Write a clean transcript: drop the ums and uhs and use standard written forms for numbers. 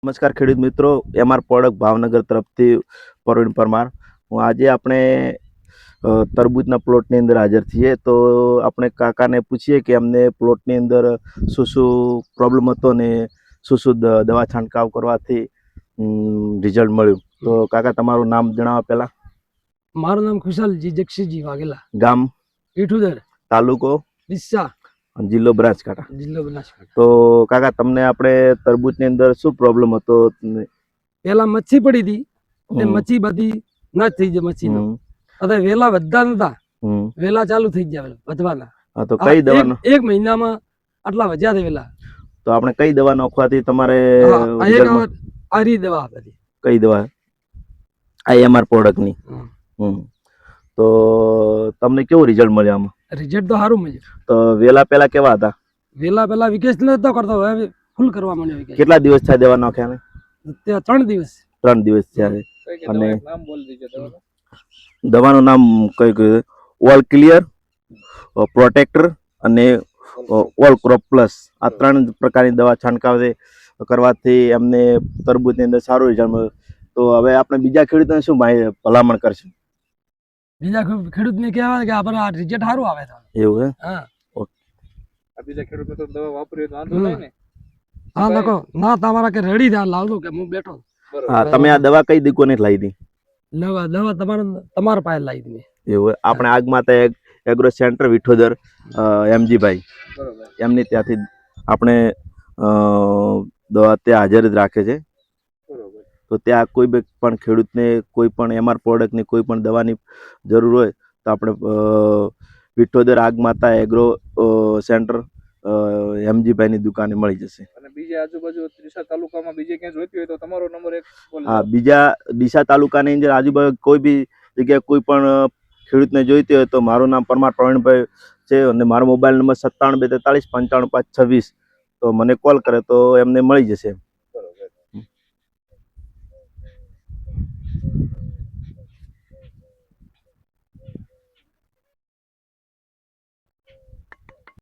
નમસ્કાર ખેડૂત મિત્રો, એમઆર પ્રોડક્ટ ભાવનગર તરફથી પરવીન પરમાર. હું આજે આપણે તરબૂચના પ્લોટની અંદર હાજર છીએ. તો આપણે કાકાને પૂછીએ કે અમને પ્લોટની અંદર શું શું પ્રોબ્લેમ હતો ને શું શું દવા છંટકાવ કરવાથી રિઝલ્ટ મળ્યું. તો કાકા તમારું નામ જણાવો પહેલાં. મારું નામ ખુશાલજી જક્ષીજી વાઘેલા, ગામ પીઠુદર, તાલુકો ડીસા, જિલ્લો બનાસકાંઠા. જિલ્લો બનાસકાંઠા. તો કાકા તમને આપણે તરબૂચની અંદર શું પ્રોબ્લેમ હતો? પેલા મચ્છી પડી હતી, તે મચ્છી બધી ના થઈ જાય. મચ્છી હવે વેલા વધતા નતા, વેલા ચાલુ થઈ ગયા વધવાના. હા, તો કઈ દવાનો? એક મહિનામાં આટલા વધ્યા છે વેલા. તો આપણે કઈ દવા નાખવાથી તમારે? આરી દવા આપી. કઈ દવા? આઈએમઆર પ્રોડક્ટની. તો તમને કેવું રિઝલ્ટ મળ્યું આમાં? રિઝલ્ટ તો સારું મળ્યું. તો વેલા પહેલા કેવા હતા? વેલા પહેલા વિકેશ નતો કરતો, હવે ફૂલ કરવા માંડ્યો. કેટલા દિવસ થયા દવા નાખ્યા? 3 દિવસ. 3 દિવસ થયા. અને દવાનું નામ કઈ? ઓલ ક્લિયર, પ્રોટેક્ટર અને ઓલ ક્રોપ પ્લસ. આ 3 પ્રકારની દવા છંટકાવ કરવાથી એમને તરબૂચની અંદર સારું રિઝલ્ટ મળ્યું. તો હવે આપણે બીજા ખેડૂતોને શું ભલામણ કરશું? બીજા ખેડૂતને કહેવાય કે આપણે આ રિઝલ્ટ સારું આવે છે. એવું હે? હા. બીજા ખેડૂત તો દવા વાપરી તો વાંધો નહીં ને? હા લખો ના, તમારા કે રેડી થા લાવજો કે હું બેઠો. હા, તમે આ દવા કઈ દીકોને લાવી દી? દવા તમારા પાસે લાવી દી. એવું? આપણે આગમાં એગ્રો સેન્ટર વિઠોદર એમજીભાઈ, એમની ત્યાંથી આપણે દવા ત્યાં હાજર જ રાખે છે. તો ત્યાં કોઈ પણ ખેડૂતને કોઈ પણ એમઆર પ્રોડક્ટની કોઈ પણ દવાની જરૂર હોય તો આપણે વિઠોદર આગમાતા એગ્રો સેન્ટર એમજીભાઈની દુકાને મળી જશે. અને બીજા આજુબાજુ ડીસા તાલુકામાં બીજે ક્યાં જોઈતી હોય તો તમારો નંબર એક. હા, બીજા ડીસા તાલુકાની અંદર આજુબાજુ કોઈ બી જગ્યાએ કોઈ પણ ખેડૂતને જોઈતી હોય તો મારું નામ પરમાર પ્રવીણભાઈ છે અને મારો મોબાઈલ નંબર 97 42 45 55 26. તો મને કોલ કરે તો એમને મળી જશે.